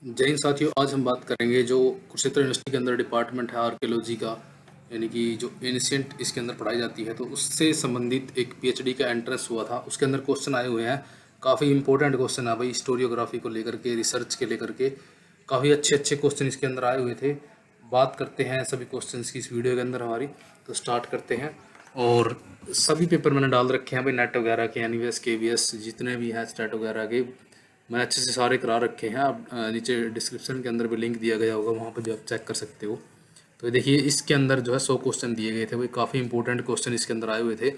जय हिंद साथियों। आज हम बात करेंगे जो कुरुक्षेत्र यूनिवर्सिटी के अंदर डिपार्टमेंट है आर्कियोलॉजी का, यानी कि जो एंशिएंट इसके अंदर पढ़ाई जाती है, तो उससे संबंधित एक पीएचडी का एंट्रेंस हुआ था। उसके अंदर क्वेश्चन आए हुए हैं, काफ़ी इंपॉर्टेंट क्वेश्चन है भाई, हिस्टोरियोग्राफी को लेकर के, रिसर्च के लेकर के काफ़ी अच्छे अच्छे क्वेश्चन इसके अंदर आए हुए थे। बात करते हैं सभी क्वेश्चंस की इस वीडियो के अंदर हमारी, तो स्टार्ट करते हैं। और सभी पेपर मैंने डाल रखे हैं भाई, नेट वगैरह के, एनवीएस के वीएस जितने भी हैं, स्टेट वगैरह के, मैंने अच्छे से सारे करा रखे हैं। आप नीचे डिस्क्रिप्शन के अंदर भी लिंक दिया गया होगा, वहाँ पर भी आप चेक कर सकते हो। तो देखिए इसके अंदर जो है 100 क्वेश्चन दिए गए थे, वही काफ़ी इंपॉर्टेंट क्वेश्चन इसके अंदर आए हुए थे।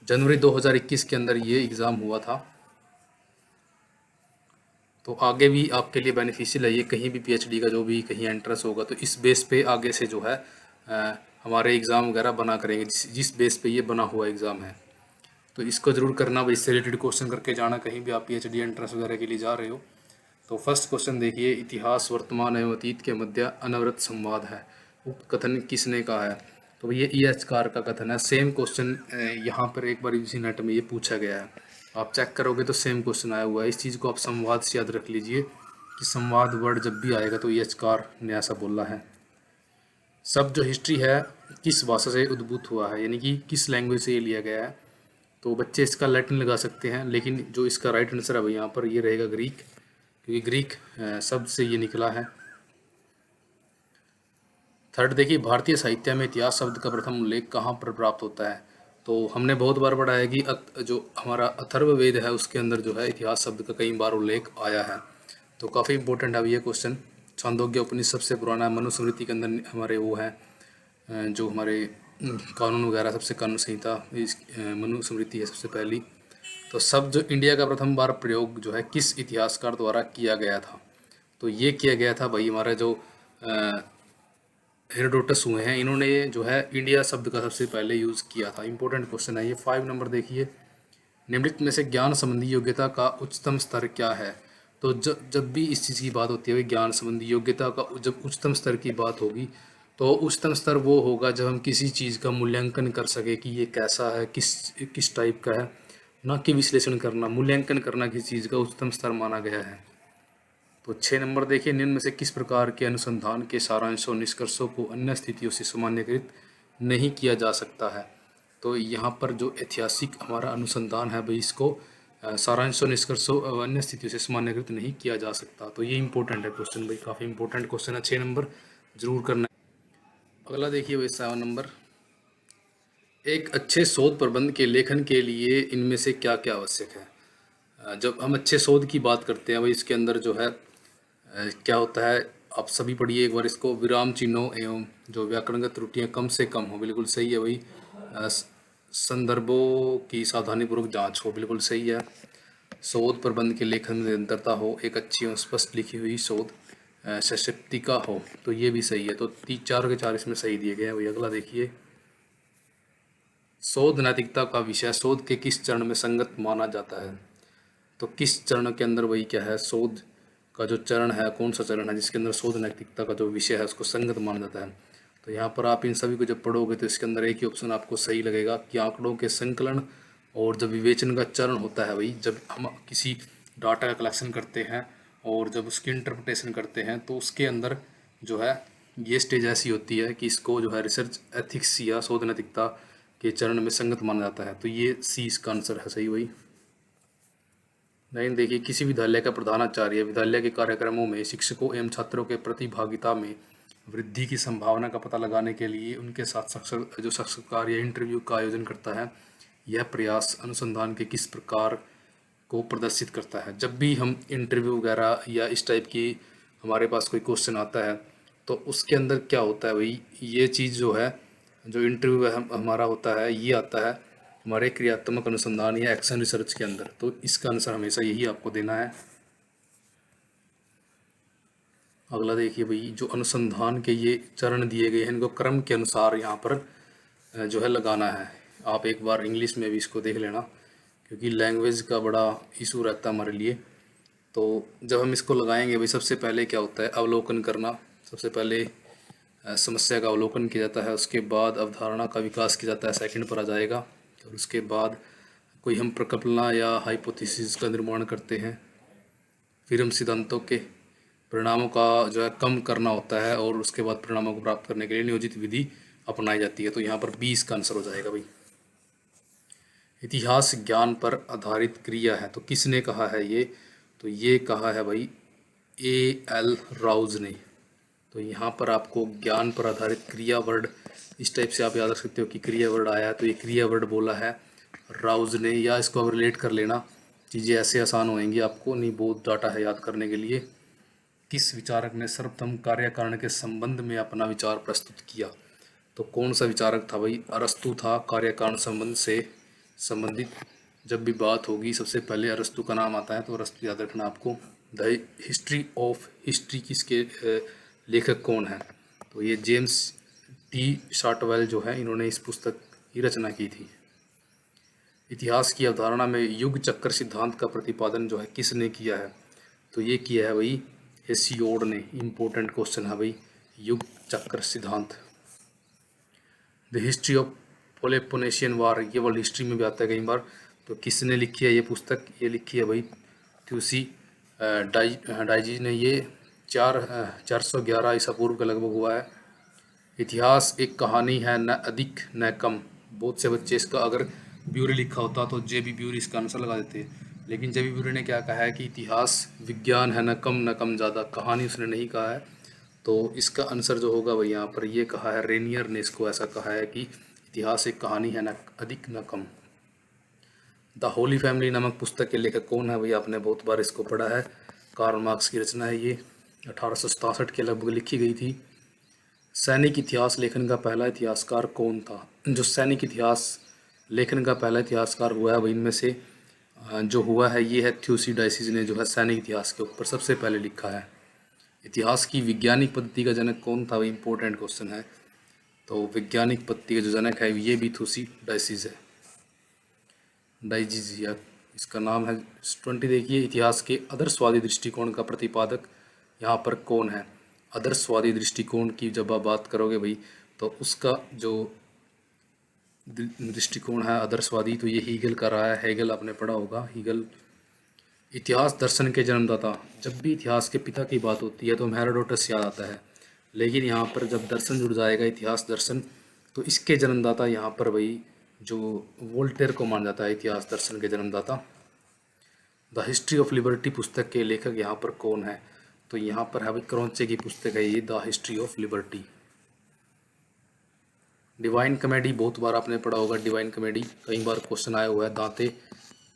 जनवरी 2021 के अंदर ये एग्ज़ाम हुआ था। तो आगे भी आपके लिए बेनिफिशियल है ये, कहीं भी पीएचडी का जो भी कहीं एंट्रेंस होगा तो इस बेस पे आगे से जो है हमारे एग्ज़ाम वगैरह बना करेंगे, जिस बेस पे ये बना हुआ एग्ज़ाम है। तो इसको ज़रूर करना भाई, इससे रिलेटेड क्वेश्चन करके जाना कहीं भी आप पीएचडी एंट्रेंस वगैरह के लिए जा रहे हो। तो फर्स्ट क्वेश्चन देखिए, इतिहास वर्तमान एवं अतीत के मध्य अनवरत संवाद है, उपकथन किसने कहा है? तो ये EH कार का कथन है। सेम क्वेश्चन यहाँ पर एक बार इसी नेट में ये पूछा गया है, आप चेक करोगे तो सेम क्वेश्चन आया हुआ है। इस चीज़ को आप संवाद से याद रख लीजिए कि संवाद वर्ड जब भी आएगा तो EH कार ने ऐसा बोला है। शब्द जो हिस्ट्री है किस भाषा से उद्भूत हुआ है, यानी कि किस लैंग्वेज से ये लिया गया है? तो बच्चे इसका लैटिन लगा सकते हैं, लेकिन जो इसका राइट आंसर है भाई यहाँ पर ये रहेगा ग्रीक, क्योंकि ग्रीक शब्द से ये निकला है। थर्ड देखिए, भारतीय साहित्य में इतिहास शब्द का प्रथम उल्लेख कहाँ पर प्राप्त होता है? तो हमने बहुत बार पढ़ा है कि जो हमारा अथर्ववेद है उसके अंदर जो है इतिहास शब्द का कई बार उल्लेख आया है। तो काफ़ी इंपॉर्टेंट है ये क्वेश्चन। छांदोग्य उपनिषद सबसे पुराना है। मनुस्मृति के अंदर हमारे वो है जो हमारे कानून वगैरह, सबसे कानून संहिता इस मनुस्मृति है सबसे पहली। तो शब्द जो इंडिया का प्रथम बार प्रयोग जो है किस इतिहासकार द्वारा किया गया था? तो ये किया गया था भाई हमारा जो हेरोडोटस हुए हैं, इन्होंने जो है इंडिया शब्द का सबसे पहले यूज़ किया था। इंपॉर्टेंट क्वेश्चन है ये। 5 नंबर देखिए, निम्नलिखित में से ज्ञान संबंधी योग्यता का उच्चतम स्तर क्या है? तो जब भी इस चीज़ की बात होती है, ज्ञान संबंधी योग्यता का जब उच्चतम स्तर की बात होगी, तो उच्चतम स्तर वो होगा जब हम किसी चीज़ का मूल्यांकन कर सके कि ये कैसा है, किस किस टाइप का है, ना कि विश्लेषण करना। मूल्यांकन करना किसी चीज़ का उच्चतम स्तर माना गया है। तो 6 नंबर देखिए, निम्न में से किस प्रकार के अनुसंधान के सारांशों निष्कर्षों को अन्य स्थितियों से सामान्यकृत नहीं किया जा सकता है? तो यहाँ पर जो ऐतिहासिक हमारा अनुसंधान है भाई, इसको सारांशों निष्कर्षों अन्य स्थितियों से सामान्यकृत नहीं किया जा सकता। तो ये इंपॉर्टेंट है क्वेश्चन भाई, काफ़ी इंपॉर्टेंट क्वेश्चन है। 6 नंबर जरूर करना है। अगला देखिए भाई 7 नंबर, एक अच्छे शोध प्रबंध के लेखन के लिए इनमें से क्या क्या आवश्यक है? जब हम अच्छे शोध की बात करते हैं भाई, इसके अंदर जो है क्या होता है, आप सभी पढ़िए एक बार इसको। विराम चिन्हों एवं जो व्याकरणगत त्रुटियां कम से कम हो, बिल्कुल सही है भाई। संदर्भों की सावधानीपूर्वक जांच हो, बिल्कुल सही है। शोध प्रबंध के लेखन में निरंतरता हो, एक अच्छी और स्पष्ट लिखी हुई शोध सशक्तिका हो, तो ये भी सही है। तो 4 के 4 इसमें सही दिए गए हैं भाई। अगला देखिए, शोध नैतिकता का विषय शोध के किस चरण में संगत माना जाता है? तो किस चरण के अंदर वही क्या है, शोध का जो चरण है, कौन सा चरण है जिसके अंदर शोध नैतिकता का जो विषय है उसको संगत माना जाता है? तो यहाँ पर आप इन सभी को जब पढ़ोगे तो इसके अंदर एक ही ऑप्शन आपको सही लगेगा कि आंकड़ों के संकलन और जब विवेचन का चरण होता है भाई, जब हम किसी डाटा का कलेक्शन करते हैं और जब उसकी इंटरप्रिटेशन करते हैं, तो उसके अंदर जो है ये स्टेज ऐसी होती है कि इसको जो है रिसर्च एथिक्स या शोध नैतिकता के चरण में संगत माना जाता है। तो ये सी इसका आंसर है सही वही। नहीं देखिए, किसी विद्यालय का प्रधानाचार्य विद्यालय के कार्यक्रमों में शिक्षकों एवं छात्रों के प्रतिभागिता में वृद्धि की संभावना का पता लगाने के लिए उनके साथ साक्षात्कार या इंटरव्यू का आयोजन करता है। यह प्रयास अनुसंधान के किस प्रकार को प्रदर्शित करता है? जब भी हम इंटरव्यू वगैरह या इस टाइप की हमारे पास कोई क्वेश्चन आता है, तो उसके अंदर क्या होता है भाई, ये चीज़ जो है, जो इंटरव्यू हमारा होता है, ये आता है हमारे क्रियात्मक अनुसंधान या एक्शन रिसर्च के अंदर। तो इसका आंसर हमेशा यही आपको देना है। अगला देखिए भाई, जो अनुसंधान के ये चरण दिए गए हैं, इनको क्रम के अनुसार यहाँ पर जो है लगाना है। आप एक बार इंग्लिश में भी इसको देख लेना, क्योंकि लैंग्वेज का बड़ा इशू रहता है हमारे लिए। तो जब हम इसको लगाएंगे भाई, सबसे पहले क्या होता है, अवलोकन करना। सबसे पहले समस्या का अवलोकन किया जाता है, उसके बाद अवधारणा का विकास किया जाता है, सेकंड पर आ जाएगा। और उसके बाद कोई हम प्रकल्पना या हाइपोथेसिस का निर्माण करते हैं। फिर हम सिद्धांतों के परिणामों का जो है कम करना होता है और उसके बाद परिणामों को प्राप्त करने के लिए नियोजित विधि अपनाई जाती है। तो यहाँ पर 20 का आंसर हो जाएगा भाई। इतिहास ज्ञान पर आधारित क्रिया है, तो किसने कहा है ये? तो ये कहा है भाई A.L. राउज ने। तो यहाँ पर आपको ज्ञान पर आधारित क्रिया वर्ड इस टाइप से आप याद रख सकते हो कि क्रिया वर्ड आया है, तो ये क्रिया वर्ड बोला है राउज ने, या इसको आप रिलेट कर लेना, चीज़ें ऐसे आसान होंगी आपको नहीं, बहुत डाटा है याद करने के लिए। किस विचारक ने सर्वप्रथम कार्य कारण के संबंध में अपना विचार प्रस्तुत किया? तो कौन सा विचारक था भाई? अरस्तु था। कार्य कारण संबंध से संबंधित जब भी बात होगी सबसे पहले अरस्तु का नाम आता है, तो अरस्तु याद रखना आपको। द हिस्ट्री ऑफ हिस्ट्री किसके लेखक कौन है? तो ये जेम्स टी शार्टवेल जो है, इन्होंने इस पुस्तक की रचना की थी। इतिहास की अवधारणा में युग चक्र सिद्धांत का प्रतिपादन जो है किसने किया है? तो ये किया है भाई हेसियोड ने। इम्पोर्टेंट क्वेश्चन है भाई युग चक्र सिद्धांत। द हिस्ट्री ऑफ पेलोपोनेशियन वार, ये वर्ल्ड हिस्ट्री में भी आता है कई बार। तो किसने लिखी है ये पुस्तक? ये लिखी है भाई थ्यूसी डाइजी ने। ये 411 ईसा पूर्व के लगभग हुआ है। इतिहास एक कहानी है, न अधिक न कम। बहुत से बच्चे इसका अगर ब्यूरे लिखा होता तो जे.बी. ब्यूरे इसका आंसर लगा देते, लेकिन जे.बी. ब्यूरे ने क्या कहा है कि इतिहास विज्ञान है, न कम ज़्यादा। कहानी उसने नहीं कहा है। तो इसका आंसर जो होगा भाई यहाँ पर ये कहा है, रेनियर ने इसको ऐसा कहा है कि इतिहास एक कहानी है, न अधिक न कम। द होली फैमिली नामक पुस्तक के लेखक कौन है भाई? आपने बहुत बार इसको पढ़ा है। कार्ल मार्क्स की रचना है ये, 1867 के लगभग लिखी गई थी। सैनिक इतिहास लेखन का पहला इतिहासकार कौन था? जो सैनिक इतिहास लेखन का पहला इतिहासकार हुआ है भाई, इनमें से जो हुआ है ये है थ्यूसिडाइसिस ने, जो है सैनिक इतिहास के ऊपर सबसे पहले लिखा है। इतिहास की वैज्ञानिक पद्धति का जनक कौन था भाई? इंपॉर्टेंट क्वेश्चन है। तो वैज्ञानिक पद्धति का जो जनक है ये भी थ्यूसिडाइसिस है, डाइजिस या इसका नाम है। 20 देखिए, इतिहास के आदर्शवादी दृष्टिकोण का प्रतिपादक यहाँ पर कौन है? आदर्शवादी दृष्टिकोण की जब आप बात करोगे भाई, तो उसका जो दृष्टिकोण है आदर्शवादी, तो ये हीगल का रहा है। हेगल आपने पढ़ा होगा, हीगल। इतिहास दर्शन के जन्मदाता, जब भी इतिहास के पिता की बात होती है तो हेरोडोटस याद आता है, लेकिन यहाँ पर जब दर्शन जुड़ जाएगा इतिहास दर्शन, तो इसके जन्मदाता यहाँ पर भाई जो वोल्टेयर को मान जाता है इतिहास दर्शन के जन्मदाता। द हिस्ट्री ऑफ लिबर्टी पुस्तक के लेखक यहाँ पर कौन है? तो यहाँ पर है भाई क्रॉन्चे की पुस्तक है ये, the history of liberty. Divine comedy बहुत बार आपने पढ़ा होगा, डिवाइन कॉमेडी कई बार क्वेश्चन आया हुआ है। दांते,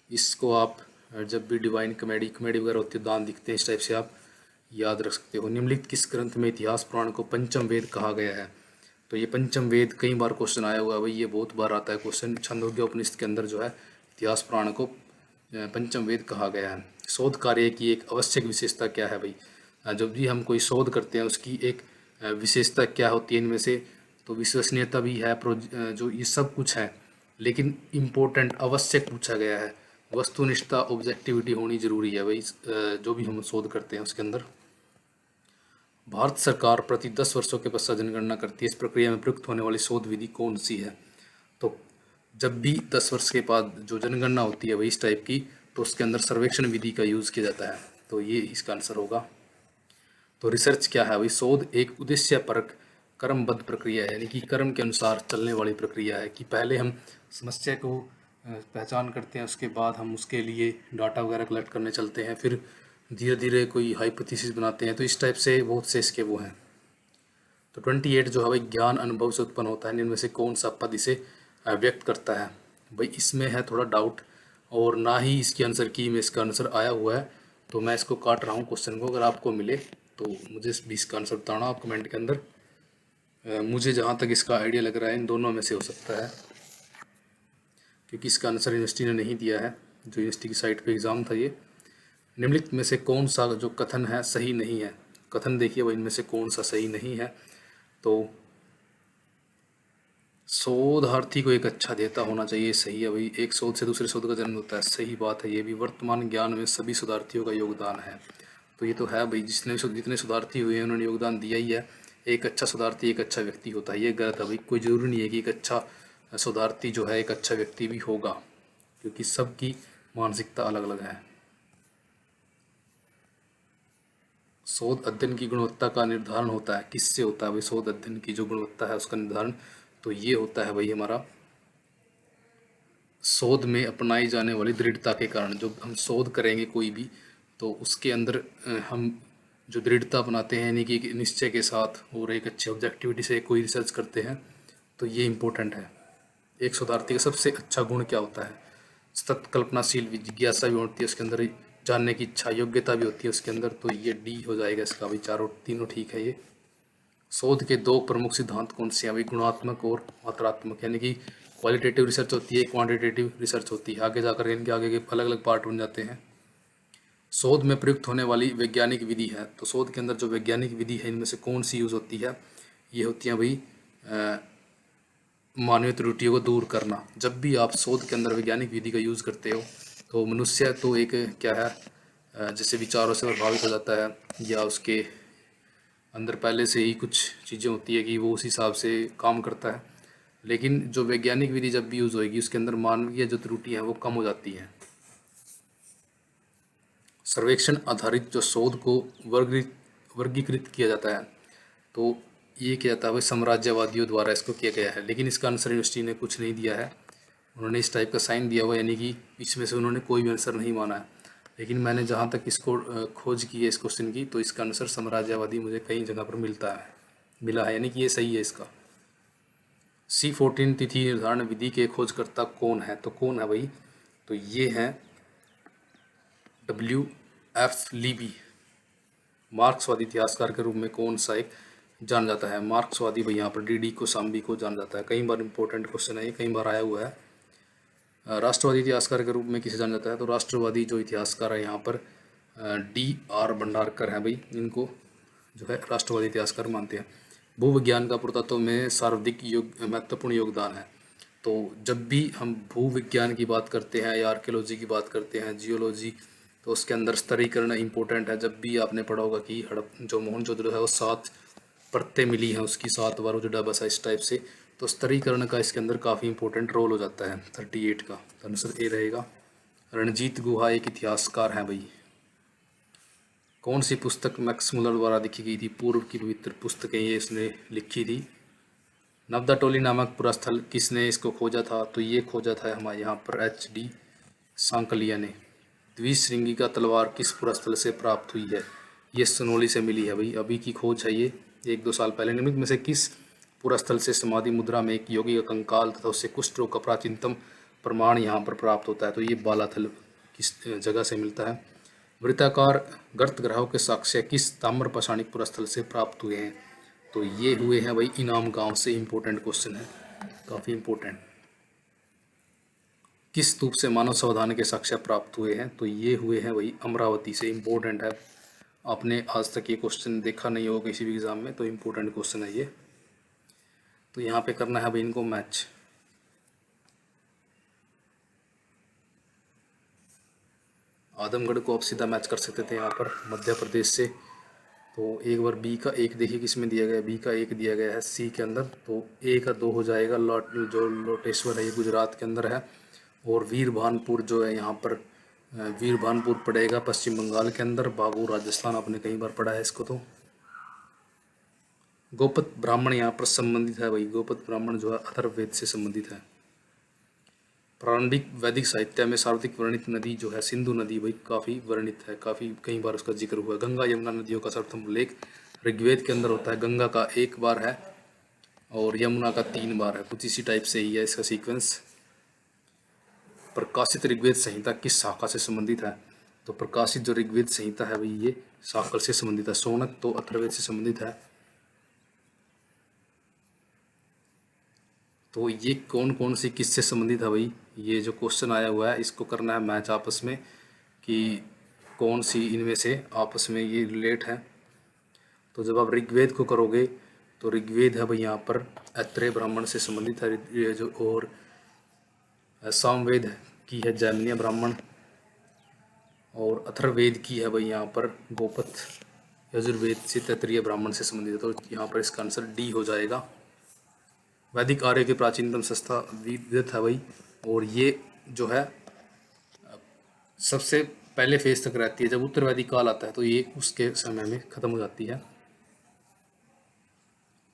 इसको आप जब भी डिवाइन कॉमेडी वगैरह होती है, दांत दिखते हैं, इस टाइप से आप याद रख सकते हो। निम्नलिखित किस ग्रंथ में इतिहास पुराण को पंचम वेद कहा गया है? तो ये पंचम वेद कई बार क्वेश्चन आया हुआ है भाई, ये बहुत बार आता है क्वेश्चन। छंदोग्य उपनिषद के अंदर जो है इतिहास पुराण को पंचम वेद कहा गया है। शोध कार्य की एक आवश्यक विशेषता क्या है भाई? जब भी हम कोई शोध करते हैं उसकी एक विशेषता क्या होती है इनमें से? तो विश्वसनीयता भी है, जो ये सब कुछ है, लेकिन इम्पोर्टेंट आवश्यक पूछा गया है। वस्तुनिष्ठता, ऑब्जेक्टिविटी होनी जरूरी है भाई जो भी हम शोध करते हैं उसके अंदर। भारत सरकार प्रति 10 वर्षों के पश्चात जनगणना करती है, इस प्रक्रिया में प्रयुक्त होने वाली शोध विधि कौन सी है? तो जब भी 10 वर्ष के बाद जो जनगणना होती है भाई इस टाइप की, तो उसके अंदर सर्वेक्षण विधि का यूज़ किया जाता है, तो ये इसका आंसर होगा। तो रिसर्च क्या है भाई? शोध एक उद्देश्यपरक कर्मबद्ध प्रक्रिया है, यानी कि कर्म के अनुसार चलने वाली प्रक्रिया है, कि पहले हम समस्या को पहचान करते हैं, उसके बाद हम उसके लिए डाटा वगैरह कलेक्ट करने चलते हैं, फिर धीरे धीरे कोई हाइपोथेसिस बनाते हैं। तो इस टाइप से बहुत से इसके वो हैं। तो 28 जो है भाई ज्ञान अनुभव से उत्पन्न होता है, इनमें से कौन सा पद इसे व्यक्त करता है? भाई इसमें है थोड़ा डाउट, और ना ही इसकी आंसर की में इसका आंसर आया हुआ है, तो मैं इसको काट रहा हूँ क्वेश्चन को। अगर आपको मिले तो मुझे भी इसका आंसर बताना आप कमेंट के अंदर। मुझे जहाँ तक इसका आइडिया लग रहा है इन दोनों में से हो सकता है, क्योंकि इसका आंसर यूनिवर्सिटी ने नहीं दिया है, जो यूनिवर्सिटी की साइट पे एग्ज़ाम था ये। निम्नलिखित में से कौन सा जो कथन है सही नहीं है? कथन देखिए भाई इनमें से कौन सा सही नहीं है? तो शोधार्थी को एक अच्छा देता होना चाहिए, सही है भाई। एक शोध से दूसरे शोध का जन्म होता है, सही बात है ये भी। वर्तमान ज्ञान में सभी शोधार्थियों का योगदान है, तो ये तो है भाई, जितने शोधार्थी हुए हैं उन्होंने योगदान दिया ही है। एक अच्छा शोधार्थी एक अच्छा व्यक्ति होता है, ये गलत है भाई। कोई ज़रूरी नहीं है कि एक अच्छा शोधार्थी जो है एक अच्छा व्यक्ति भी होगा, क्योंकि सबकी मानसिकता अलग अलग है। शोध अध्ययन की गुणवत्ता का निर्धारण होता है, किससे होता है भाई शोध अध्ययन की जो गुणवत्ता है उसका निर्धारण? तो ये होता है भाई हमारा शोध में अपनाई जाने वाली दृढ़ता के कारण। जो हम शोध करेंगे कोई भी, तो उसके अंदर हम जो दृढ़ता अपनाते हैं, यानी कि एक निश्चय के साथ और एक अच्छे ऑब्जेक्टिविटी से कोई रिसर्च करते हैं, तो ये इम्पोर्टेंट है। एक शोधार्थी का सबसे अच्छा गुण क्या होता है? सतत कल्पनाशील जिज्ञासा भी होती है उसके अंदर, जानने की इच्छा, योग्यता भी होती है उसके अंदर। तो ये डी हो जाएगा इसका भाई, चारों तीनों ठीक है ये। शोध के दो प्रमुख सिद्धांत कौन से हैं भाई? गुणात्मक और मात्रात्मक, यानी कि क्वालिटेटिव रिसर्च होती है, क्वांटिटेटिव रिसर्च होती है। आगे जाकर इनके आगे के अलग अलग पार्ट बन जाते हैं। शोध में प्रयुक्त होने वाली वैज्ञानिक विधि है, तो शोध के अंदर जो वैज्ञानिक विधि है इनमें से कौन सी यूज़ होती है? ये होती है भाई मानवीय त्रुटियों को दूर करना। जब भी आप शोध के अंदर वैज्ञानिक विधि का यूज़ करते हो, तो मनुष्य तो एक क्या है, जैसे विचारों से प्रभावित हो जाता है, या उसके अंदर पहले से ही कुछ चीज़ें होती है कि वो उस हिसाब से काम करता है। लेकिन जो वैज्ञानिक विधि जब भी यूज़ होएगी, उसके अंदर मानवीय जो त्रुटि है वो कम हो जाती है। सर्वेक्षण आधारित जो शोध को वर्गीकृत किया जाता है, तो ये क्या जाता है भाई, साम्राज्यवादियों द्वारा इसको किया गया है। लेकिन इसका आंसर यूनिवर्सिटी ने कुछ नहीं दिया है, उन्होंने इस टाइप का साइन दिया हुआ, यानी कि इसमें से उन्होंने कोई भी आंसर नहीं माना है। लेकिन मैंने जहाँ तक इसको खोज की है इस क्वेश्चन की, तो इसका आंसर साम्राज्यवादी मुझे कई जगह पर मिला है, यानी कि ये सही है इसका। C14 तिथि निर्धारण विधि के खोजकर्ता कौन है? तो कौन है भाई? तो ये है WF लीबी। मार्क्सवादी इतिहासकार के रूप में कौन सा एक जाना जाता है? मार्क्सवादी भाई यहाँ पर DD कोसाम्बी को जाना जाता है। कई बार इंपॉर्टेंट क्वेश्चन है ये, कई बार आया हुआ है। राष्ट्रवादी इतिहासकार के रूप में किसे जाना जाता है? तो राष्ट्रवादी जो इतिहासकार है यहाँ पर DR भंडारकर है भाई, इनको जो है राष्ट्रवादी इतिहासकार मानते हैं। भूविज्ञान का पुरातत्व में सर्वाधिक महत्वपूर्ण योगदान है। तो जब भी हम भूविज्ञान की बात करते हैं या आर्कियोलॉजी की बात करते हैं, जियोलॉजी, तो उसके अंदर स्तरीकरण इम्पोर्टेंट है। जब भी आपने पढ़ा होगा कि जो मोहनजोदड़ो है वो 7 परतें मिली हैं उसकी, 7 बार जो बसा इस टाइप से, तो स्तरीकरण का इसके अंदर काफ़ी इंपॉर्टेंट रोल हो जाता है। 38 का तो आंसर ए रहेगा। रणजीत गुहा एक इतिहासकार हैं भाई। कौन सी पुस्तक मैक्स मुलर द्वारा लिखी गई थी? पूर्व की पवित्र पुस्तकें ये इसने लिखी थी। नवदा टोली नामक पूरा स्थल किसने इसको खोजा था? तो ये खोजा था हमारे यहाँ पर HD सांकलिया ने। द्विश्रृंगी का तलवार किस पुरा स्थल से प्राप्त हुई है? ये सनोली से मिली है भाई, अभी की खोज है ये, 1-2 साल पहले। निम्नलिखित में से किस पुरा स्थल से समाधि मुद्रा में एक योगी का कंकाल तथा उससे कुष्ठ रोग का प्राचीनतम प्रमाण यहाँ पर प्राप्त होता है? तो ये बालाथल किस जगह से मिलता है? वृत्ताकार गर्त ग्रहों के साक्ष्य किस ताम्र पाषाणिक पुरा स्थल से प्राप्त हुए हैं? तो ये हुए हैं भाई इनाम गांव से। इम्पोर्टेंट क्वेश्चन है, काफ़ी इम्पोर्टेंट। किस स्तूप से मानव सावधान के साक्ष्य प्राप्त हुए हैं? तो ये हुए हैं भाई अमरावती से। इम्पोर्टेंट है, आपने आज तक ये क्वेश्चन देखा नहीं होगा किसी भी एग्जाम में, तो इम्पोर्टेंट क्वेश्चन है ये। तो यहाँ पे करना है भाई इनको मैच। आदमगढ़ को आप सीधा मैच कर सकते थे यहाँ पर मध्य प्रदेश से। तो एक बार B का 1 देखिए किस में दिया गया है। B का 1 दिया गया है C के अंदर, तो A का 2 हो जाएगा। जो लोटेश्वर है ये गुजरात के अंदर है, और वीरभानपुर जो है यहाँ पर वीरभानपुर पड़ेगा पश्चिम बंगाल के अंदर। बागू राजस्थान, आपने कई बार पढ़ा है इसको। तो गोपत ब्राह्मण यहाँ पर संबंधित है भाई, गोपत ब्राह्मण जो है अथर्ववेद से संबंधित है। प्रारंभिक वैदिक साहित्य में सर्वाधिक वर्णित नदी जो है सिंधु नदी भाई, काफ़ी वर्णित है, काफ़ी कई बार उसका जिक्र हुआ है। गंगा यमुना नदियों का सर्वप्रथम उल्लेख ऋग्वेद के अंदर होता है। गंगा का 1 बार है और यमुना का 3 बार है, कुछ इसी टाइप से ही है इसका सीक्वेंस। प्रकाशित ऋग्वेद संहिता किस शाखा से संबंधित है? तो प्रकाशित जो ऋग्वेद संहिता है भाई ये शाकल से संबंधित है। शौनक तो अथर्ववेद से संबंधित है। तो ये कौन कौन सी किससे संबंधित है भाई? ये जो क्वेश्चन आया हुआ है इसको करना है मैच आपस में, कि कौन सी इनमें से आपस में ये रिलेट है। तो जब आप ऋग्वेद को करोगे तो ऋग्वेद है भाई यहाँ पर ऐत्रेय ब्राह्मण से संबंधित है ये जो, और सामवेद की है जैमिनीय ब्राह्मण, और अथर्ववेद की है भाई यहाँ पर गोपत यजुर्वेद से तैत्तिरीय ब्राह्मण से संबंधित है। तो यहाँ पर इसका आंसर D हो जाएगा। वैदिक आर्य की प्राचीनतम संस्था वेद है भाई, और ये जो है सबसे पहले फेज तक रहती है। जब उत्तरवैदिक काल आता है तो ये उसके समय में खत्म हो जाती है।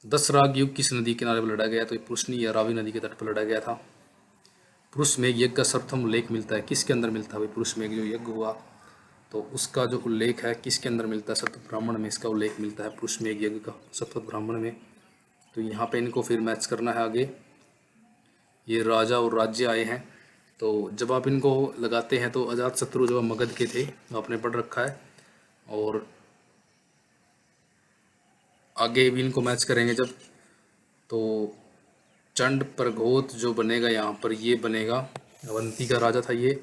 10 राग युग किस नदी किनारे पर लड़ा गया? तो ये पुरुषनी या रावी नदी के तट पर लड़ा गया था। पुरुष मेघ यज्ञ का सर्वप्रथम उल्लेख मिलता है किसके अंदर मिलता है? भाई पुरुष मेघ जो यज्ञ हुआ तो उसका जो उल्लेख है किसके अंदर मिलता है? सतपथ ब्राह्मण में इसका उल्लेख मिलता है, पुरुष मेघ यज्ञ का सतपथ ब्राह्मण में। तो यहाँ पे इनको फिर मैच करना है आगे। ये राजा और राज्य आए हैं, तो जब आप इनको लगाते हैं तो अजात शत्रु जो मगध के थे आपने पढ़ रखा है, और आगे भी इनको मैच करेंगे जब, तो चंड प्रघोत जो बनेगा यहाँ पर ये बनेगा अवंती का राजा था ये,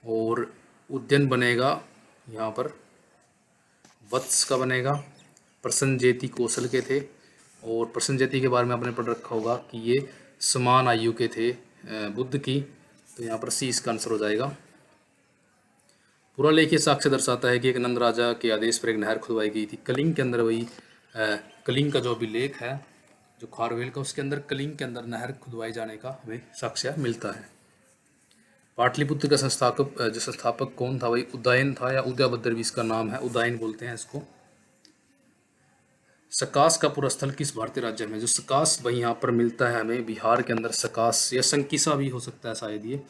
और उद्यन बनेगा यहाँ पर वत्स का बनेगा। प्रसन्नजेती कौशल के थे, और प्रसन्नजेती के बारे में आपने पढ़ रखा होगा कि ये समान आयु के थे बुद्ध की, तो यहाँ पर सी इसका आंसर हो जाएगा। पुरालेखीय साक्ष्य दर्शाता है कि एक नंद राजा के आदेश पर एक नहर खुदवाई गई थी। कलिंग के अंदर वही कलिंग का जो अभिलेख है जो खारवेल का, उसके अंदर कलिंग के अंदर नहर खुदवाए जाने का हमें साक्ष्य मिलता है। पाटलिपुत्र का संस्थापक कौन था? वही उदयन था, या उदयभद्र भी इसका नाम है, उदयन बोलते हैं इसको। सकास का पुरस्थल किस भारतीय राज्य में? जो सकास भाई यहाँ पर मिलता है हमें बिहार के अंदर, सकास या संकिसा भी हो सकता है शायद, ये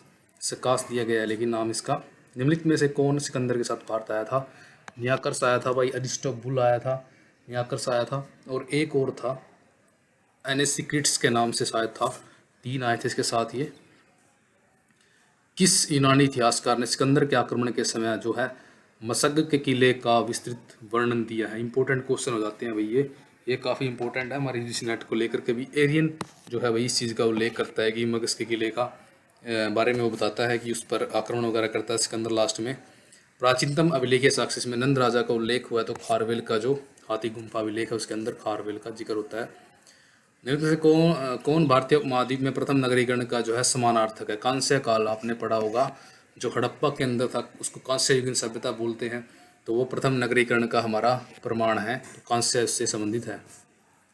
सकास दिया गया है लेकिन नाम इसका। निम्नलिखित में से कौन सिकंदर के साथ भारत आया था? नियाकर्स आया था भाई, अरिस्टोबुल आया था, नियाकर्स आया था, और एक और था एनेसिक्रिट्स के नाम से शायद था। 3 आए थे इसके साथ ये। किस यूनानी इतिहासकार ने सिकंदर के आक्रमण के समय जो है मसग के किले का विस्तृत वर्णन दिया है? इंपॉर्टेंट क्वेश्चन हो जाते हैं भाई ये काफ़ी इंपॉर्टेंट है हमारे यूजीसी नेट को लेकर के भी। एरियन जो है वही इस चीज़ का उल्लेख करता है कि मगध के किले का बारे में वो बताता है कि उस पर आक्रमण वगैरह करता है सिकंदर लास्ट में। प्राचीनतम अभिलेखीय साक्ष्य में नंद राजा का उल्लेख हुआ है, तो खारवेल का जो हाथी गुम्फा अभिलेख है उसके अंदर खारवेल का जिक्र होता है। निम्न से कौन भारतीय उपमहाद्वीप में प्रथम नगरीकरण का जो है समानार्थक है? कांस्य काल आपने पढ़ा होगा, जो हड़प्पा के अंदर था उसको कांस्य युगीन सभ्यता बोलते हैं, तो वो प्रथम नगरीकरण का हमारा प्रमाण है, तो कांस्य उससे संबंधित है।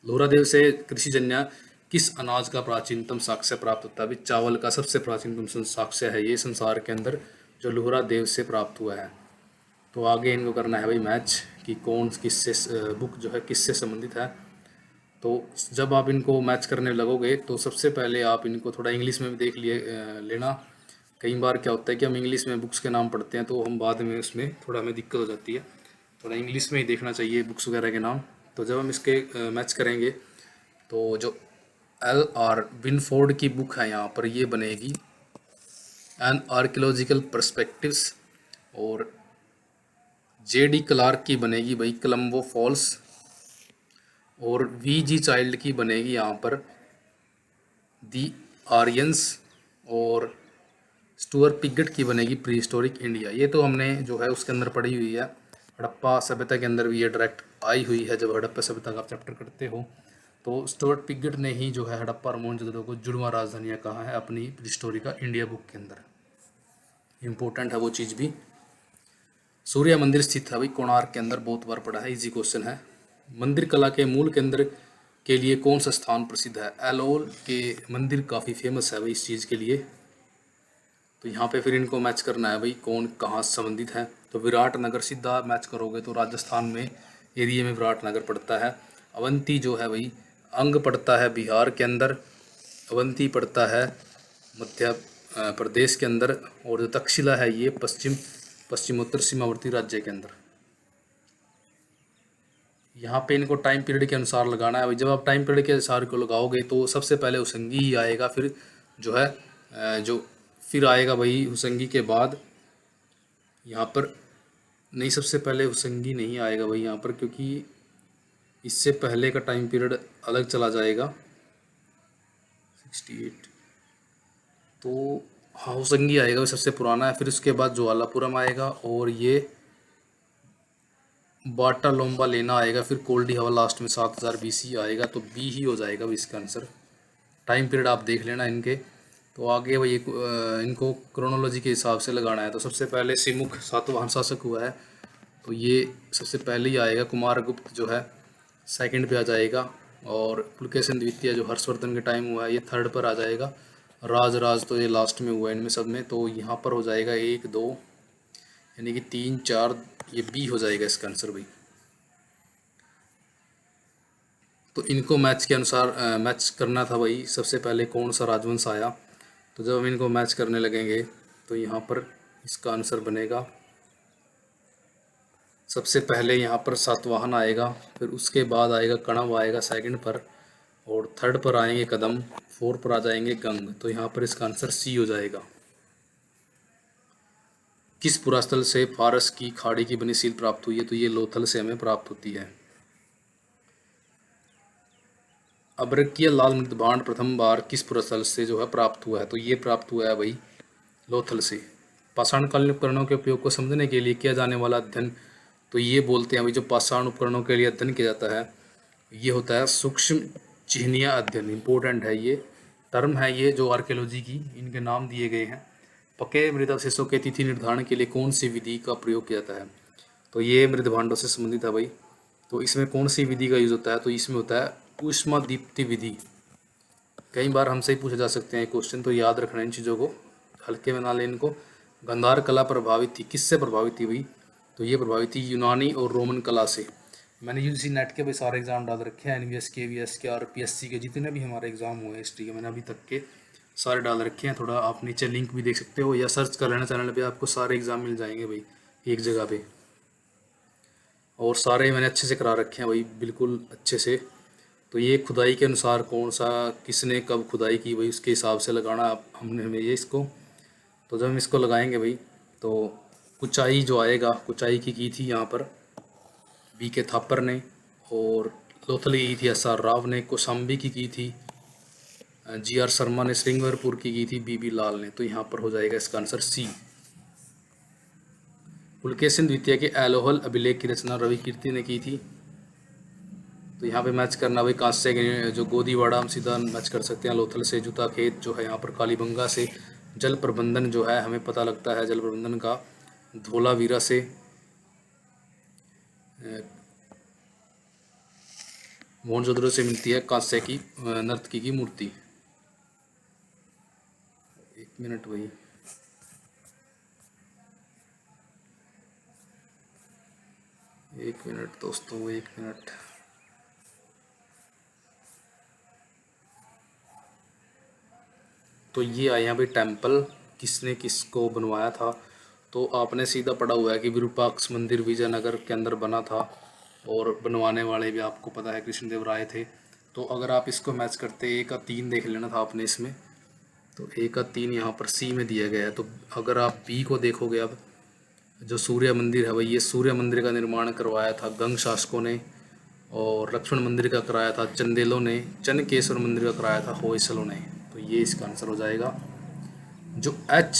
लोहरादेव से कृषिजन्य किस अनाज का प्राचीनतम साक्ष्य प्राप्त होता है? अभी चावल का सबसे प्राचीनतम साक्ष्य है ये संसार के अंदर, जो लोहरादेव से प्राप्त हुआ है। तो आगे इनको करना है भाई मैच कि कौन किससे बुक जो है किससे संबंधित है। तो जब आप इनको मैच करने लगोगे तो सबसे पहले आप इनको थोड़ा इंग्लिश में भी देख लेना। कई बार क्या होता है कि हम इंग्लिश में बुक्स के नाम पढ़ते हैं तो हम बाद में उसमें थोड़ा हमें दिक्कत हो जाती है, थोड़ा इंग्लिश में ही देखना चाहिए बुक्स वगैरह के नाम। तो जब हम इसके मैच करेंगे तो जो L.R. विनफोर्ड की बुक है यहाँ पर ये बनेगी एन आर्कियोलॉजिकल पर्सपेक्टिव्स, और J.D. क्लार्क की बनेगी भाई कोलंबो फॉल्स, और V.G. चाइल्ड की बनेगी यहाँ पर दी आर्यंस, और स्टुअर्ट पिगट की बनेगी प्री हिस्टोरिक इंडिया। ये तो हमने जो है उसके अंदर पढ़ी हुई है, हड़प्पा सभ्यता के अंदर भी ये डायरेक्ट आई हुई है। जब हड़प्पा सभ्यता का आप चैप्टर करते हो तो स्टुअर्ट पिगट ने ही जो है हड़प्पा और मोहनजोदड़ो को जुड़वा राजधानियाँ कहा है अपनी प्री हिस्टोरी का इंडिया बुक के अंदर। इम्पोर्टेंट है वो चीज़ भी। सूर्य मंदिर स्थित है भाई कोणार्क के अंदर, बहुत बार पढ़ा है, इजी क्वेश्चन है। मंदिर कला के मूल केंद्र के लिए कौन सा स्थान प्रसिद्ध है? एलोर के मंदिर काफ़ी फेमस है भाई इस चीज़ के लिए। तो यहाँ पे फिर इनको मैच करना है भाई कौन कहाँ संबंधित है। तो विराटनगर सीधा मैच करोगे तो राजस्थान में एरिया में विराटनगर पड़ता है। अवंती जो है भाई अंग पड़ता है बिहार के अंदर, अवंती पड़ता है मध्य प्रदेश के अंदर, और जो तक्षशिला है ये पश्चिमोत्तर सीमावर्ती राज्य के अंदर। यहाँ पे इनको टाइम पीरियड के अनुसार लगाना है। जब आप टाइम पीरियड के अनुसार को लगाओगे तो सबसे पहले हुसंगी ही आएगा, फिर जो है जो फिर आएगा भाई हुसंगी के बाद यहाँ पर नहीं, सबसे पहले हुसंगी नहीं आएगा भाई यहाँ पर, क्योंकि इससे पहले का टाइम पीरियड अलग चला जाएगा 68। तो हाँ हुसंगी आएगा वो सबसे पुराना है, फिर उसके बाद ज्वालापुरम आएगा, और ये बाटा लोम्बा लेना आएगा, फिर कोल्डी हवा लास्ट में 7000 BC आएगा। तो बी ही हो जाएगा भाई इसका आंसर। टाइम पीरियड आप देख लेना इनके। तो आगे भाई इनको क्रोनोलॉजी के हिसाब से लगाना है। तो सबसे पहले सिमुख सातवाहन शासक हुआ है, तो ये सबसे पहले ही आएगा। कुमारगुप्त जो है सेकंड पे आ जाएगा, और पुलकेशिन द्वितीय जो हर्षवर्धन के टाइम हुआ है ये थर्ड पर आ जाएगा। राज तो ये लास्ट में हुआ है इनमें सब में, तो यहाँ पर हो जाएगा 1 2, यानी कि 3 4, ये बी हो जाएगा इसका आंसर भाई। तो इनको मैच के अनुसार मैच करना था भाई। सबसे पहले कौन सा राजवंश आया, तो जब हम इनको मैच करने लगेंगे तो यहाँ पर इसका आंसर बनेगा, सबसे पहले यहाँ पर सातवाहन आएगा, फिर उसके बाद आएगा कणव आएगा सेकंड पर, और थर्ड पर आएंगे कदम, फोर्थ पर आ जाएंगे गंग। तो यहाँ पर इसका आंसर सी हो जाएगा। किस पुरास्थल से फारस की खाड़ी की बनी सील प्राप्त हुई है, तो ये लोथल से हमें प्राप्त होती है। अब्रकीय लाल मृत भांड प्रथम बार किस पुरास्थल से जो है प्राप्त हुआ है, तो ये प्राप्त हुआ है भाई लोथल से। पाषाणकालीन उपकरणों के उपयोग को समझने के लिए किया जाने वाला अध्ययन, तो ये बोलते हैं भाई जो पाषाण उपकरणों के लिए अध्ययन किया जाता है ये होता है सूक्ष्म चिह्नीय अध्ययन। इंपॉर्टेंट है ये टर्म है, ये जो आर्कियोलॉजी की इनके नाम दिए गए हैं। पके मृदावशेषों के तिथि निर्धारण के लिए कौन सी विधि का प्रयोग किया जाता है, तो ये मृद भांडों से संबंधित है भाई। तो इसमें कौन सी विधि का यूज होता है, तो इसमें होता है ऊष्मादीप्ति विधि। कई बार हमसे ही पूछे जा सकते हैं क्वेश्चन, तो याद रखना इन चीज़ों को, हल्के में ना लें इनको। गंधार कला प्रभावित थी, किससे प्रभावित थी भाई, तो ये प्रभावित थी यूनानी और रोमन कला से। मैंने यूजीसी नेट के भी सारे एग्जाम डाल रखे हैं, एनवीएस के, वीएस के और पीएससी के, जितने भी हमारे एग्जाम हुए हिस्ट्री के मैंने अभी तक के सारे डाल रखे हैं। थोड़ा आप नीचे लिंक भी देख सकते हो या सर्च कर लेना चैनल पे, आपको सारे एग्जाम मिल जाएंगे भाई एक जगह पे। और सारे मैंने अच्छे से करा रखे हैं भाई, बिल्कुल अच्छे से। तो ये खुदाई के अनुसार कौन सा किसने कब खुदाई की भाई, उसके हिसाब से लगाना हमने हमें ये इसको। तो जब हम इसको लगाएंगे भाई, तो कुचाई जो आएगा, कुचाई की थी यहाँ पर बी के थापर ने, और लोथली की थी एस आर राव ने, कौशाम्बी की थी जी आर शर्मा ने, श्रृंगारपुर की थी बी बी लाल ने। तो यहाँ पर हो जाएगा इसका आंसर सी। पुलकेशिन द्वितीय के एलोहल अभिलेख की रचना रवि कीर्ति ने की थी। तो यहाँ पे मैच करना भाई कांस्य के जो गोदीवाड़ा हम सीधा मैच कर सकते हैं, लोथल से जूता खेत जो है यहाँ पर कालीबंगा से, जल प्रबंधन जो है हमें पता लगता है जल प्रबंधन का धोलावीरा से, मोहनजोदड़ो से मिलती है कांस्य की नर्तकी की मूर्ति। एक मिनट भाई, एक मिनट दोस्तों, एक मिनट। तो ये आए हैं भाई टेम्पल, किसने किसको बनवाया था, तो आपने सीधा पढ़ा हुआ है कि विरूपाक्ष मंदिर विजयनगर के अंदर बना था, और बनवाने वाले भी आपको पता है कृष्णदेव राय थे। तो अगर आप इसको मैच करते, ए का 3 देख लेना था आपने इसमें, तो ए का 3 यहाँ पर सी में दिया गया है। तो अगर आप बी को देखोगे, अब जो सूर्य मंदिर है भाई, ये सूर्य मंदिर का निर्माण करवाया था गंग शासकों ने, और लक्ष्मण मंदिर का कराया था चंदेलों ने, चनकेश्वर मंदिर का कराया था होयसलों ने। तो ये इसका आंसर हो जाएगा। जो एच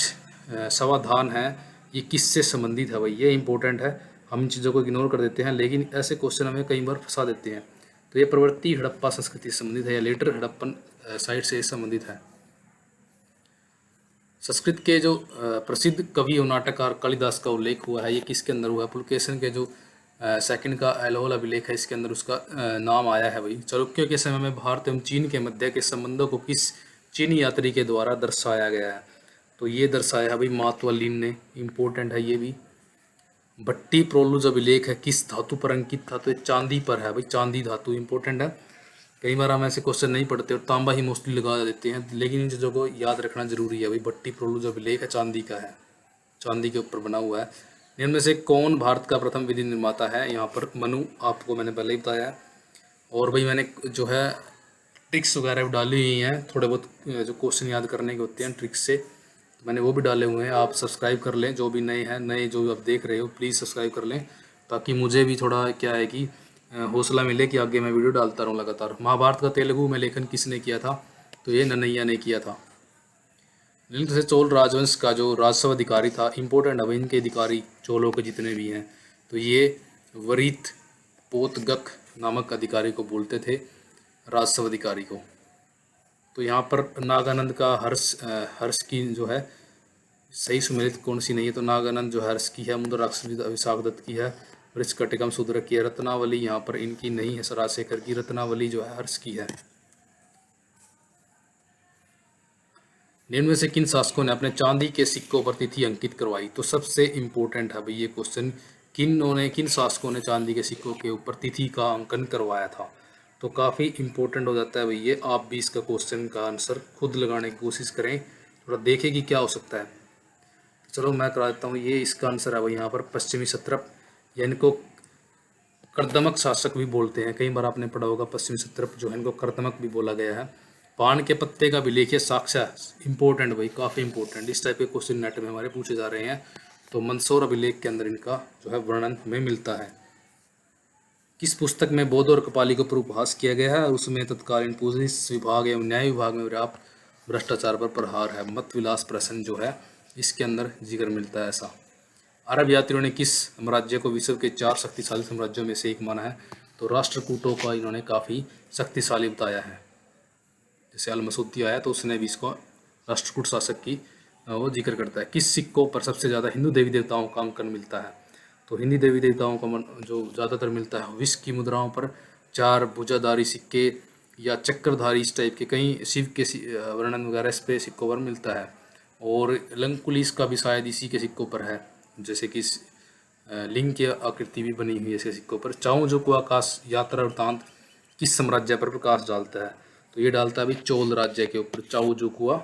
समाधान है ये किससे संबंधित है भाई, ये इंपॉर्टेंट है। हम इन चीज़ों को इग्नोर कर देते हैं, लेकिन ऐसे क्वेश्चन हमें कई बार फंसा देते हैं। तो ये प्रवृत्ति हड़प्पा संस्कृति से संबंधित है या लेटर हड़प्पन साइट से संबंधित है। संस्कृत के जो प्रसिद्ध कवि और नाटककार कालिदास का उल्लेख हुआ है, ये किसके अंदर हुआ है, पुलकेशिन के जो सेकंड का एलोहल अभिलेख है, इसके अंदर उसका नाम आया है भाई। चालुक्यों के समय में भारत एवं चीन के मध्य के संबंधों को किस चीनी यात्री के द्वारा दर्शाया गया है, तो ये दर्शाया है भाई मातवल्लीन ने। इम्पोर्टेंट है ये भी। भट्टी प्रोलुज अभिलेख है किस धातु पर अंकित था, तो ये चांदी पर है भाई, चांदी धातु इंपॉर्टेंट है। कई बार हम ऐसे क्वेश्चन नहीं पढ़ते और तांबा ही मोस्टली लगा देते हैं, लेकिन इन चीज़ों को याद रखना जरूरी है भाई। भट्टी प्रोलुज अभिलेख है चांदी का है, चांदी के ऊपर बना हुआ है। इनमें से कौन भारत का प्रथम विधि निर्माता है, यहाँ पर मनु, आपको मैंने पहले ही बताया है। और भाई मैंने जो है ट्रिक्स वगैरह भी डाली हुई हैं, थोड़े बहुत जो क्वेश्चन याद करने के होते हैं ट्रिक्स से, तो मैंने वो भी डाले हुए हैं। आप सब्सक्राइब कर लें, जो भी नए हैं, नए जो आप देख रहे हो प्लीज़ सब्सक्राइब कर लें, ताकि मुझे भी थोड़ा क्या है कि हौसला मिले कि आगे मैं वीडियो डालता रहूँ लगातार। महाभारत का तेलुगु में लेखन किसने किया था, तो ये नन्नैया ने किया था। नीलकंठ से चोल राजवंश का जो राजस्व अधिकारी था, इंपॉर्टेंट है इनके अधिकारी चोलों के जितने भी हैं, तो ये वरीत पोतगक नामक अधिकारी को बोलते थे, राजस्व अधिकारी को। तो यहाँ पर नागानंद का हर्ष की जो है सही सुमेलित कौन सी नहीं है, तो नागानंद जो हर्ष की है, मुद्रा राक्षस विशाख दत्त की है, वृक्ष कटिकम शूद्रक की है। रत्नावली यहाँ पर इनकी नहीं है, राजशेखर की, रत्नावली जो है हर्ष की है। निम्न में से किन शासकों ने अपने चांदी के सिक्कों पर तिथि अंकित करवाई? तो सबसे इम्पोर्टेंट है भाई ये क्वेश्चन, किन शासकों ने चांदी के सिक्कों के ऊपर तिथि का अंकन करवाया था? तो काफ़ी इम्पोर्टेंट हो जाता है भाई ये। आप भी इसका क्वेश्चन का आंसर खुद लगाने की कोशिश करें, थोड़ा देखें कि क्या हो सकता है। चलो मैं करा देता हूँ, ये इसका आंसर है भाई यहाँ पर पश्चिमी क्षत्रप, या इनको कर्दमक शासक भी बोलते हैं। कई बार आपने पढ़ा होगा पश्चिमी क्षत्रप जो है इनको कर्दमक भी बोला गया है। पान के पत्ते का विलेख्य साक्ष्य, इंपॉर्टेंट भाई, काफ़ी इंपॉर्टेंट, इस टाइप के क्वेश्चन नेट में हमारे पूछे जा रहे हैं। तो मंदसौर अभिलेख के अंदर इनका जो है वर्णन हमें मिलता है। किस पुस्तक में बौद्ध और कपाली को उपहास किया गया है और उसमें तत्कालीन पुलिस विभाग एवं न्याय विभाग में व्याप्त भ्रष्टाचार पर प्रहार है? मत विलास प्रश्न जो है इसके अंदर जिक्र मिलता है ऐसा। अरब यात्रियों ने किस साम्राज्य को विश्व के 4 शक्तिशाली साम्राज्यों में से एक माना है? तो राष्ट्रकूटों का इन्होंने काफ़ी शक्तिशाली बताया है। जैसे अल मसूदी आया तो उसने भी इसको राष्ट्रकूट शासक की वो जिक्र करता है। किस सिक्कों पर सबसे ज़्यादा हिंदू देवी देवताओं का अंकन मिलता है? तो हिंदी देवी देवताओं का जो ज़्यादातर मिलता है विश्व की मुद्राओं पर 4 भुजाधारी सिक्के या चक्रधारी इस टाइप के कई शिव के वर्णन वगैरह इस पे सिक्कों पर मिलता है। और लंकुलिस का भी शायद इसी के सिक्कों पर है, जैसे कि लिंग की आकृति भी बनी हुई है इसके सिक्कों पर। चाऊ जो को आकाश यात्रा वृतांत किस साम्राज्य पर प्रकाश डालता है? तो ये डालता है भी चोल राज्य के ऊपर, चाऊ जो कुआ।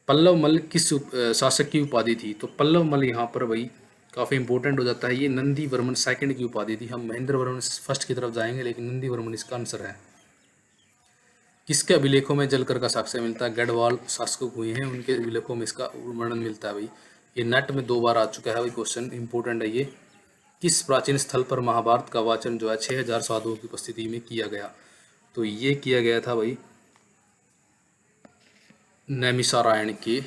पल्लव मल किस शासक की उपाधि थी? तो पल्लव मल यहाँ पर भाई काफ़ी इंपॉर्टेंट हो जाता है, ये नंदी वर्मन सेकंड की उपाधि थी। हम महेंद्र वर्मन फर्स्ट की तरफ जाएंगे, लेकिन नंदी वर्मन इसका आंसर है। किसके अभिलेखों में जलकर का साक्ष्य मिलता है? गढ़वाल शासक हुए हैं, उनके अभिलेखों में इसका वर्णन मिलता है भाई। ये नेट में 2 बार आ चुका है भाई क्वेश्चन, इंपॉर्टेंट है ये। किस प्राचीन स्थल पर महाभारत का वाचन जो है 6000 साधुओं की उपस्थिति में किया गया? तो ये किया गया था भाई नैमिषारण्य की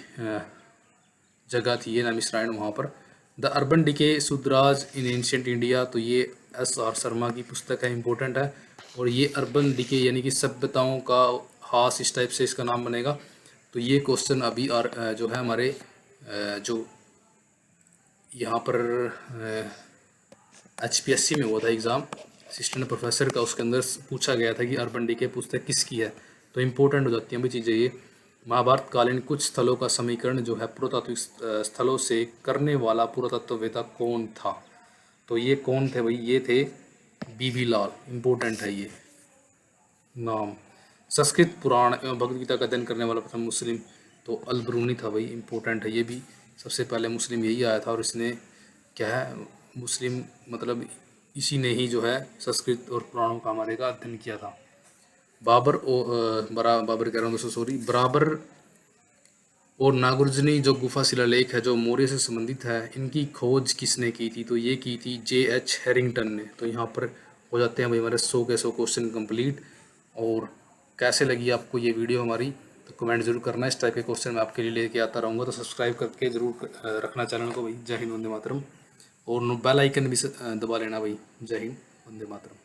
जगह थी ये, नैमिषारण्य वहाँ पर। The urban decay सुधराज in ancient India, तो ये SR शर्मा की पुस्तक है, इंपॉर्टेंट है। और ये अर्बन डिके यानी कि सभ्यताओं का हास, इस टाइप से इसका नाम बनेगा। तो ये क्वेश्चन अभी जो है हमारे जो यहाँ पर HPSC में हुआ था एग्ज़ाम असिस्टेंट प्रोफेसर का, उसके अंदर पूछा गया था कि अर्बन डिके पुस्तक किसकी है। तो इम्पोर्टेंट हो जाती हैं भी चीज़ें ये। महाभारत कालीन कुछ स्थलों का समीकरण जो है पुरातात्विक स्थलों से करने वाला पुरातत्ववेत्ता कौन था? तो ये कौन थे भाई? ये थे BB लाल, इम्पोर्टेंट है ये नाम। संस्कृत पुराण एवं भगवद गीता का अध्ययन करने वाला प्रथम मुस्लिम, तो अल-बरूनी था भाई, इम्पोर्टेंट है ये भी। सबसे पहले मुस्लिम यही आया था, और इसने क्या है मुस्लिम मतलब इसी ने ही जो है संस्कृत और पुराणों का हमारे का अध्ययन किया था। बाबर कह रहा हूँ दोस्तों, सॉरी, बराबर और नागुर्जनी जो गुफा शिलालेख है जो मौर्य से संबंधित है, इनकी खोज किसने की थी? तो ये की थी JH हैरिंगटन ने। तो यहाँ पर हो जाते हैं भाई हमारे 100 के 100 क्वेश्चन कंप्लीट। और कैसे लगी आपको ये वीडियो हमारी, तो कमेंट जरूर करना। इस टाइप के क्वेश्चन मैं आपके लिए लेके आता रहूँगा, तो सब्सक्राइब करके जरूर रखना चैनल को भाई। जय हिंद, वंदे मातरम। और बेल आइकन भी दबा लेना भाई। जय हिंद, वंदे मातरम।